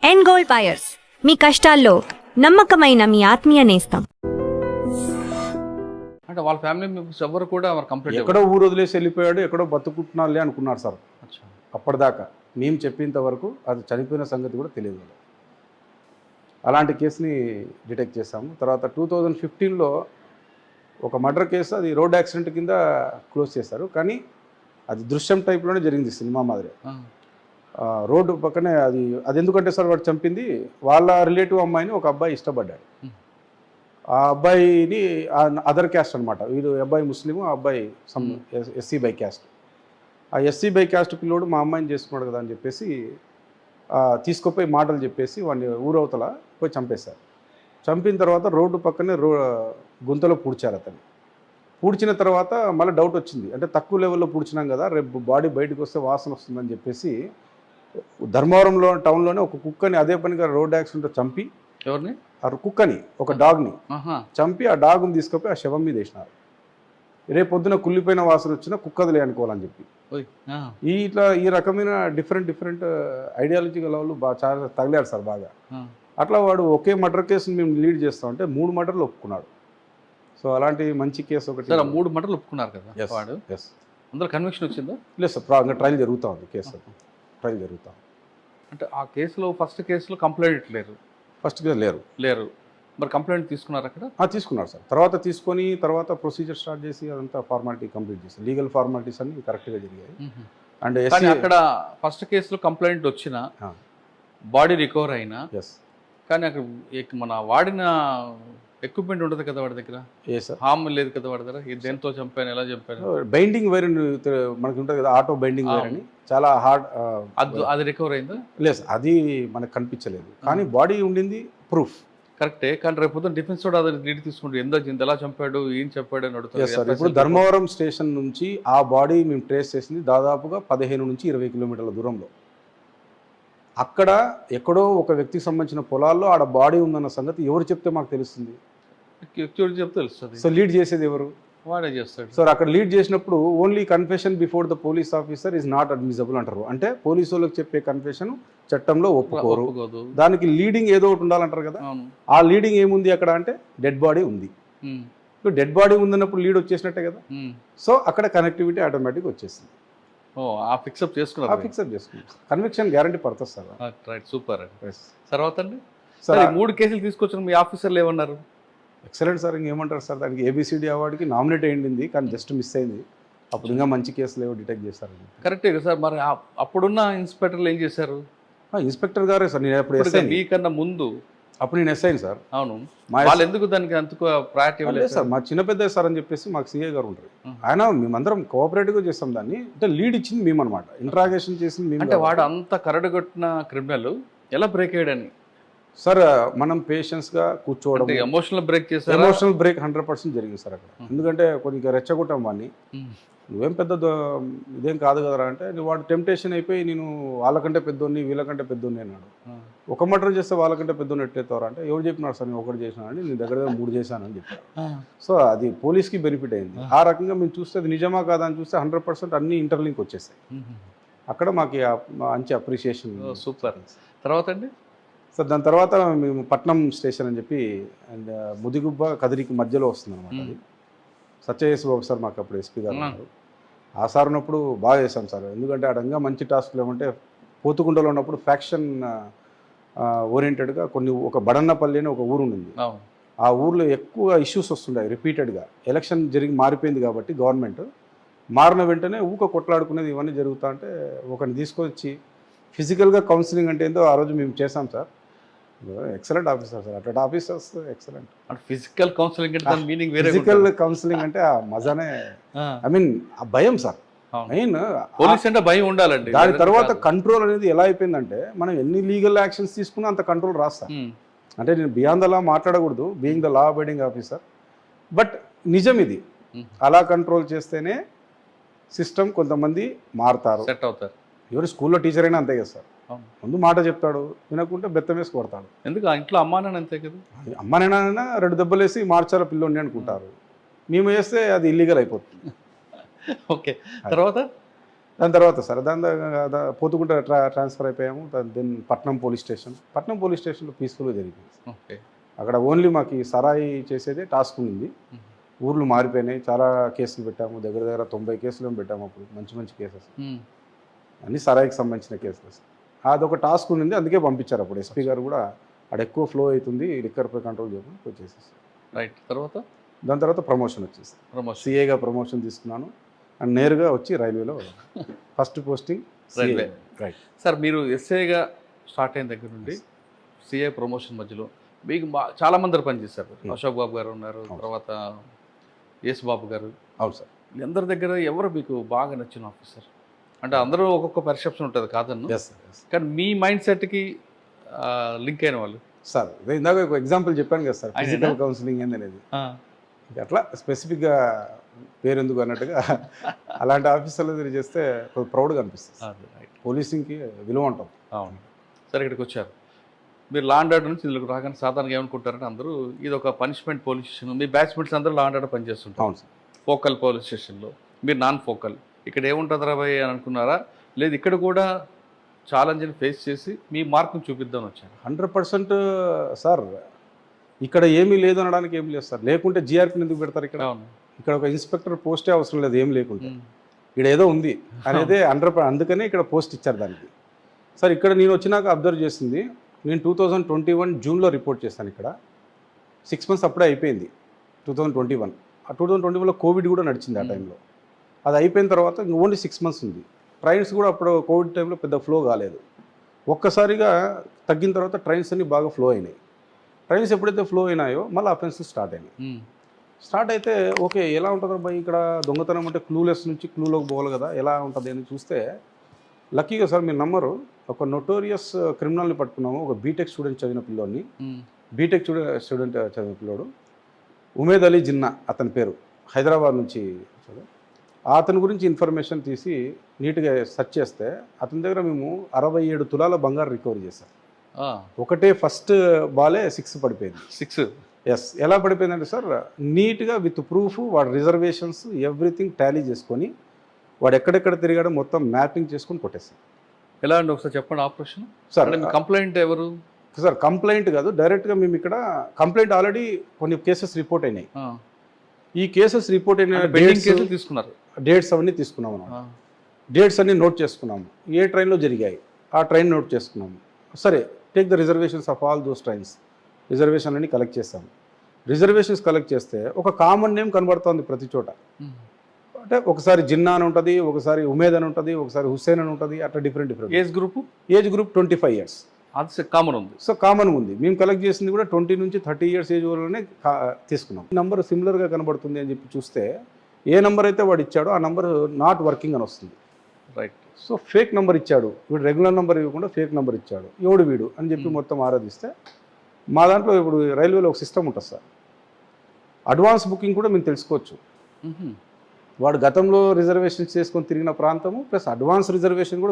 End gold buyers, మీ కష్టాల్లో నమ్మకమైన మీ ఆత్మీయ నేస్తం. అంటే వాళ్ళ ఫ్యామిలీ మెంబర్స్ ఎవరు కూడా కంప్లీట్ ఎక్కడో ఊరు వదిలేసి వెళ్ళిపోయాడు, ఎక్కడో బతుకుంటున్నారులే అనుకున్నారు సార్. అప్పటిదాకా మేము చెప్పేంత వరకు అది చనిపోయిన సంగతి కూడా తెలియదు వాళ్ళు. అలాంటి కేసుని డిటెక్ట్ చేశాము. తర్వాత 2015లో ఒక మర్డర్ కేసు, అది రోడ్ యాక్సిడెంట్ కింద క్లోజ్ చేశారు. కానీ అది దృశ్యం టైప్లోనే జరిగింది, సినిమా మాదిరి. రోడ్డు పక్కనే అది ఎందుకంటే సార్ వాడు చంపింది వాళ్ళ రిలేటివ్ అమ్మాయిని ఒక అబ్బాయి ఇష్టపడ్డాడు. ఆ అబ్బాయిని అదర్ క్యాస్ట్ అనమాట. వీడు అబ్బాయి ముస్లిము, ఆ అబ్బాయి సమ్ ఎస్సీ బై క్యాస్ట్. ఆ ఎస్సీ బై క్యాస్ట్ పిల్లోడు మా అమ్మాయిని చేసుకున్నాడు కదా అని చెప్పేసి తీసుకుపోయి మాటలు చెప్పేసి వాడిని ఊరవతల పోయి చంపేశారు. చంపిన తర్వాత రోడ్డు పక్కనే గుంతలో పూడ్చారు అతన్ని. పూడ్చిన తర్వాత మళ్ళీ డౌట్ వచ్చింది, అంటే తక్కువ లెవెల్లో పూడ్చినాం కదా, రేపు బాడీ బయటకు వస్తే వాసన వస్తుందని చెప్పేసి ధర్మవరంలో టౌన్లోనే ఒక కుక్కని అదే పనిగా రోడ్ యాక్సిడెంట్ చంపి, ఎవరిని, ఆ కుక్కని, ఒక డాగ్ని చంపి ఆ డాగ్ని తీసుకుపోయి ఆ శవం మీద వేసినారు. రేపు పొద్దున కుళ్ళిపోయిన వాసన వచ్చినా కుక్కదిలే అనుకోవాలని చెప్పి. ఈ రకమైన డిఫరెంట్ ఐడియాలజీ గల వాళ్ళు చాలా తగిలారు సార్ బాగా. అట్లా వాడు ఒకే మర్డర్ కేసుని మేము లీడ్ చేస్తామంటే 3 మర్డర్లు ఒప్పుకున్నాడు. సో అలాంటి మంచి కేసు ఒకటి. 3 మర్డర్లు ఒప్పుకున్నారు కదా వాడు. అందులో కన్విక్షన్ వచ్చిందా? లేదు సార్, ట్రయల్ జరుగుతూ ఉంది, కేసు ట్రయల్ జరుగుతూ ఉంది. అంటే ఆ కేసులో ఫస్ట్ కేసులో కంప్లైంట్ లేరు, ఫస్ట్ లేరు. మరి కంప్లైంట్ తీసుకున్నారు అక్కడ? తీసుకున్నారు సార్. తర్వాత తీసుకొని తర్వాత ప్రొసీజర్ స్టార్ట్ చేసి అదంతా ఫార్మాలిటీ కంప్లీట్ చేసి లీగల్ ఫార్మాలిటీస్ అన్ని కరెక్ట్గా జరిగాయి. అండ్ అక్కడ ఫస్ట్ కేసులో కంప్లైంట్ వచ్చిన బాడీ రికవర్ అయినా, కానీ అక్కడ మన వాడిన ఎక్విప్మెంట్ ఉంటుంది కదా వాడి దగ్గర, హామ్ లేదు కదా వాడి దగ్గర, దేంతో చంపాను, ఎలా చంపాను, బైండింగ్ వైర్ మనకి ఉంటుంది కదా, ఆటో బైండింగ్ వైర్ అని, చాలా హార్డ్. అది రికవర్ అయిందా? లేదు, అది మనకు కనిపించలేదు. కానీ బాడీ ఉండింది ప్రూఫ్ కరెక్టే. కానీ రేపు పొద్దున డిఫెన్స్ కూడా అది నీటి తీసుకుంటూ ఎలా చంపాడు, ఏం చెప్పాడు అని అడుగుతారు. ఇప్పుడు ధర్మవరం స్టేషన్ నుంచి ఆ బాడీ మేము ట్రేస్ చేసింది దాదాపుగా 15 నుంచి 20 కిలోమీటర్ల దూరంలో. అక్కడ ఎక్కడో ఒక వ్యక్తికి సంబంధించిన పొలాల్లో ఆడ బాడీ ఉందన్న సంగతి ఎవరు చెప్తే మాకు తెలుస్తుంది? చెప్తే తెలుస్తుంది. సో లీడ్ చేసేది ఎవరు? వాడే చేస్తాడు. సో అక్కడ లీడ్ చేసినప్పుడు only confession before the police officer is not admissible అంటారు. అంటే పోలీసు వాళ్ళకి చెప్పే కన్ఫెషన్ చట్టంలో ఒప్పుకోరు. దానికి లీడింగ్ ఏదో ఒకటి ఉండాలంటారు కదా. ఆ లీడింగ్ ఏముంది అక్కడ అంటే డెడ్ బాడీ ఉంది. ఇప్పుడు డెడ్ బాడీ ఉందన్నప్పుడు లీడ్ వచ్చేసినట్టే కదా. సో అక్కడ కనెక్టివిటీ ఆటోమేటిక్ వచ్చేసింది. ఫిక్సప్ చేసుకున్నారు. కన్విక్షన్ గ్యారంటీ పడుతుంది సార్. Right, super. తర్వాత అండి, సరే 3 కేసులు తీసుకొచ్చిన మీ ఆఫీసర్లు ఏమన్నారు? ఎక్సలెంట్ సార్, ఇంకేమంటారు సార్, దానికి ABCD అవార్డుకి నామినేట్ అయ్యింది కానీ జస్ట్ మిస్ అయింది. అప్పుడు ఇంకా మంచి కేసులు ఏవో డిటెక్ట్ చేశారు. కరెక్టే కదా సార్. మరి అప్పుడున్న ఇన్స్పెక్టర్లు ఏం చేశారు? ఇన్స్పెక్టర్ గారే సార్. నేను అప్పుడు ఎస్ఐ, మీకన్నా ముందు అప్పుడు నేను ఎస్ఐ సార్. అవును, వాళ్ళు ఎందుకు దానికి అంత ప్రయారిటీ ఇవ్వలేదు సార్? మా చిన్న పెద్ద సార్ అని చెప్పేసి మాకు CA గారు ఉంటారు. ఆయన మేమందరం కోఆపరేటివ్గా చేస్తాం దాన్ని. అంటే లీడ్ ఇచ్చింది మేము అనమాట, ఇంట్రాగేషన్ చేసింది మేము. అంటే వాడు అంత కరడుగొట్టిన క్రిమినల్ ఎలా బ్రేక్ అయ్యాడని సార్ మనం పేషెన్స్గా కూర్చోవడం, ఎమోషనల్ బ్రేక్ చేశారు. ఎమోషనల్ బ్రేక్ 100% జరిగింది సార్ అక్కడ. ఎందుకంటే కొద్దిగా రెచ్చగొట్టాం వాడిని. నువ్వేం పెద్ద ఇదేం కాదు కదరా అంటే, వాడు టెంప్టేషన్ అయిపోయి నేను వాళ్ళకంటే పెద్దోడిని వీళ్ళకంటే పెద్దోడిని అన్నాడు. ఒక మర్డర్ చేస్తే వాళ్ళకంటే పెద్దోడిని ఎట్లయితారా అంటే, ఎవరు చెప్పినారు సార్ నేను ఒకటి చేసినానని, నేను దగ్గర 3 చేశానని చెప్పాను. సో అది పోలీస్కి బెనిఫిట్ అయింది. ఆ రకంగా మేము చూస్తే అది నిజమా కాదా అని చూస్తే 100% అన్ని ఇంటర్లింక్ వచ్చేసాయి. అక్కడ మాకు మంచి అప్రిషియేషన్. సూపర్. తర్వాత అండి సార్, దాని తర్వాత మేము పట్నం స్టేషన్ అని చెప్పి, అండ్ ముదిగుబ్బ కదిరికి మధ్యలో వస్తుంది అనమాట. అది సత్యయేసు బాబు సార్ మాకు అప్పుడు SP గారు ఉన్నారు. ఆ సార్ ఉన్నప్పుడు బాగా చేశాం సార్. ఎందుకంటే అడంగా మంచి టాస్క్లు ఏమంటే, పోతుకుంటలో ఉన్నప్పుడు ఫ్యాక్షన్ ఓరియంటెడ్గా ఒక బడన్నపల్లి అని ఒక ఊరు ఉండింది. ఆ ఊర్లో ఎక్కువ ఇష్యూస్ వస్తుంటాయి రిపీటెడ్గా. ఎలక్షన్ మారిపోయింది కాబట్టి గవర్నమెంట్ మారిన వెంటనే కొట్లాడుకునేది ఇవన్నీ జరుగుతా అంటే, ఒకరిని తీసుకొచ్చి ఫిజికల్గా కౌన్సిలింగ్ అంటే ఏందో ఆ రోజు మేము చేసాం సార్. Excellent officer sir. అట్లా ఆఫీసర్స్ ఎక్సలెంట్. ఫిజికల్ కౌన్సిలింగ్ అంటే మీనింగ్ వేరే. ఫిజికల్ కౌన్సిలింగ్ అంటే ఆ మజానే, ఐ మీన్ ఆ భయం సార్. మెయిన్ పోలీస్ అంటే భయం ఉండాలండి. దాని తర్వాత కంట్రోల్ అనేది ఎలా అయిపోయిందంటే, మనం ఎన్ని లీగల్ యాక్షన్స్ తీసుకున్నా అంత కంట్రోల్ రాస్తా. అంటే నేను బియాండ్ ద లా మాట్లాడకూడదు, being the law abiding officer. But నిజం ఇది, అలా కంట్రోల్ చేస్తేనే సిస్టమ్ కొంతమంది మారుతారు, సెట్ అవుతారు. ఎవరు స్కూల్లో టీచర్ అయినా అంతే కదా సార్. ముందు మాట చెప్తాడు, వినకుంటే బెత్తం వేసి కొడతాడు. ఎందుకు ఇంట్లో అమ్మానని అంతే కదా, అమ్మానైనా 2 దెబ్బలు వేసి మార్చాల పిల్లోని అనుకుంటారు. మేము వేస్తే అది ఇల్లీగల్ అయిపోతుంది. ఓకే. తర్వాత దాని తర్వాత సార్ పోతుకుంట ట్రాన్స్ఫర్ అయిపోయాము. దెన్ పట్నం పోలీస్ స్టేషన్లో పీస్ఫుల్గా జరిగింది. ఓకే. అక్కడ ఓన్లీ మాకు ఈ సరాయి చేసేదే టాస్క్ ఉంది. ఊర్లు మారిపోయినాయి, చాలా కేసులు పెట్టాము, దగ్గర 90 కేసులు పెట్టాము అప్పుడు, మంచి కేసెస్ అన్నీ సరాయికి సంబంధించిన కేసులు. అదొక టాస్క్ ఉంది, అందుకే పంపించారు అప్పుడు ఎస్పీ గారు కూడా. అక్కడ ఎక్కువ ఫ్లో అవుతుంది, లిక్కర్పై కంట్రోల్ చేయమని వచ్చేసేసి. రైట్. తర్వాత దాని తర్వాత ప్రమోషన్ వచ్చేసి సిఏగా ప్రమోషన్ తీసుకున్నాను. అండ్ నేరుగా వచ్చి రైల్వేలో first posting railway. Right sir, మీరు ఎస్ఐగా స్టార్ట్ అయిన దగ్గర నుండి సిఐ ప్రమోషన్ మధ్యలో మీకు చాలా మంది పనిచేశారు. అశోక్ బాబు గారు ఉన్నారు, తర్వాత ఎస్ బాబు గారు. అవును సార్. అందరి దగ్గర ఎవరు మీకు బాగా నచ్చిన ఆఫీసర్? అంటే అందరూ ఒక్కొక్క పర్సెప్షన్ ఉంటుంది కాదన్ను, కానీ మీ మైండ్ సెట్కి లింక్ అయిన వాళ్ళు సార్. ఇందాక ఒక ఎగ్జాంపుల్ చెప్పాను కదా సార్, ఫిజికల్ కౌన్సిలింగ్ ఏందనేది. అట్లా స్పెసిఫిక్గా పేరెందుకు అన్నట్టుగా అలాంటి ఆఫీసర్లు తిరిగి చేస్తే ప్రౌడ్గా అనిపిస్తుంది. పోలీసింగ్కి విలువ ఉంటుంది. అవును. సరే, ఇక్కడికి వచ్చారు మీరు. లా అండ్ ఆర్డర్ నుంచి ఇందులోకి రాగానే సాధారణంగా ఏమనుకుంటారంటే అందరూ ఇది ఒక పనిష్మెంట్ పోలీస్ స్టేషన్. మీ బ్యాచ్మెంట్స్ అందరూ లా అండ్ ఆర్డర్ పనిచేస్తుంటారు. అవును సార్. ఫోకల్ పోలీస్ స్టేషన్లో మీరు నాన్ ఫోకల్. ఇక్కడ ఏముంటుంది రాబాయ్ అని అనుకున్నారా? లేదు, ఇక్కడ కూడా ఛాలెంజ్ని ఫేస్ చేసి మీ మార్క్ని చూపిద్దామని వచ్చారు? 100% సార్. ఇక్కడ ఏమీ లేదు అనడానికి ఏం లేదు సార్. లేకుంటే జీఆర్పీని ఎందుకు పెడతారు ఇక్కడ? ఇక్కడ ఒక ఇన్స్పెక్టర్ పోస్టే అవసరం లేదు, ఏం లేకుంటే. ఇక్కడ ఏదో ఉంది అనేది 100%. అందుకనే ఇక్కడ పోస్ట్ ఇచ్చారు దానికి. సార్, ఇక్కడ నేను వచ్చినాక అబ్జర్వ్ చేసింది, నేను 2021 జూన్లో రిపోర్ట్ చేశాను. ఇక్కడ 6 months అప్పుడే అయిపోయింది 2021. ఆ 2021లో కోవిడ్ కూడా నడిచింది ఆ టైంలో. అది అయిపోయిన తర్వాత ఓన్లీ 6 months ఉంది. ట్రైన్స్ కూడా అప్పుడు కోవిడ్ టైంలో పెద్ద ఫ్లో కాలేదు. ఒక్కసారిగా తగ్గిన తర్వాత ట్రైన్స్ అన్నీ బాగా ఫ్లో అయినాయి. ట్రైన్స్ ఎప్పుడైతే ఫ్లో అయినాయో మళ్ళీ అఫెన్సెస్ స్టార్ట్ అయినాయి. స్టార్ట్ అయితే ఓకే, ఎలా ఉంటుంది అబ్బాయి ఇక్కడ దొంగతనం అంటే క్లూలెస్ నుంచి క్లూలోకి పోవాలి కదా, ఎలా ఉంటుంది అని చూస్తే లక్కీగా సార్ మీరు నమ్మరు, ఒక నోటోరియస్ క్రిమినల్ని పట్టుకున్నాము. ఒక బీటెక్ స్టూడెంట్ చదివిన పిల్లోడిని. బీటెక్ స్టూడెంట్ చదివిన పిల్లోడు ఉమేద్ అలీ జిన్నా అతని పేరు, హైదరాబాద్ నుంచి. అతని గురించి ఇన్ఫర్మేషన్ తీసి నీట్గా సెర్చ్ చేస్తే అతని దగ్గర మేము 67 తులాల బంగారు రికవరీ చేశాం. ఒకటే ఫస్ట్ బాలే 6 పడిపోయింది. 6? ఎస్. ఎలా పడిపోయిందంటే సార్, నీట్గా విత్ ప్రూఫ్, వాడు రిజర్వేషన్స్ ఎవ్రీథింగ్ టాలీ చేసుకొని, వాడు ఎక్కడెక్కడ తిరిగాడో మొత్తం మ్యాపింగ్ చేసుకొని కొట్టేస్తాం. ఎలా అండి ఒకసారి చెప్పండి ఆపరేషన్? సార్, కంప్లైంట్ ఎవరు? సార్, కంప్లైంట్ కాదు, డైరెక్ట్గా మేము ఇక్కడ కంప్లైంట్ ఆల్రెడీ కొన్ని కేసెస్ రిపోర్ట్ అయినాయి. ఈ కేసెస్ రిపోర్ట్ అయిన కేసులు తీసుకున్నారు, డేట్స్ అవన్నీ తీసుకున్నాము అన్నమాట. డేట్స్ అన్నీ నోట్ చేసుకున్నాము, ఏ ట్రైన్లో జరిగాయి ఆ ట్రైన్ నోట్ చేసుకున్నాము. సరే, take the reservations of all those trains. Reservation అన్ని కలెక్ట్ చేస్తాము. రిజర్వేషన్స్ కలెక్ట్ చేస్తే ఒక కామన్ నేమ్ కనబడుతుంది ప్రతి చోట. అంటే ఒకసారి జిన్నా అని ఉంటుంది, ఒకసారి ఉమేద్ అని ఉంటుంది, ఒకసారి హుస్సేన్ అని ఉంటుంది, అట్లా డిఫరెంట్. Age group 25 years. అది కామన్ ఉంది. సో కామన్ ఉంది. మేము కలెక్ట్ చేసింది కూడా 20 నుంచి 30 years ఏజ్ వరలోనే తీసుకున్నాం. నంబర్ సిమిలర్గా కనబడుతుంది అని చెప్పి చూస్తే ఏ నెంబర్ అయితే వాడు ఇచ్చాడో ఆ నెంబర్ నాట్ వర్కింగ్ అని వస్తుంది. రైట్. సో ఫేక్ నెంబర్ ఇచ్చాడు వీడు, రెగ్యులర్ నెంబర్ ఇవ్వకుండా ఫేక్ నెంబర్ ఇచ్చాడు, ఎవడు వీడు అని చెప్పి మొత్తం ఆరాధిస్తే, మా దాంట్లో ఇప్పుడు రైల్వేలో ఒక సిస్టమ్ ఉంటుంది సార్, అడ్వాన్స్ బుకింగ్ కూడా మేము తెలుసుకోవచ్చు. వాడు గతంలో రిజర్వేషన్స్ చేసుకొని తిరిగిన ప్రాంతము ప్లస్ అడ్వాన్స్ రిజర్వేషన్ కూడా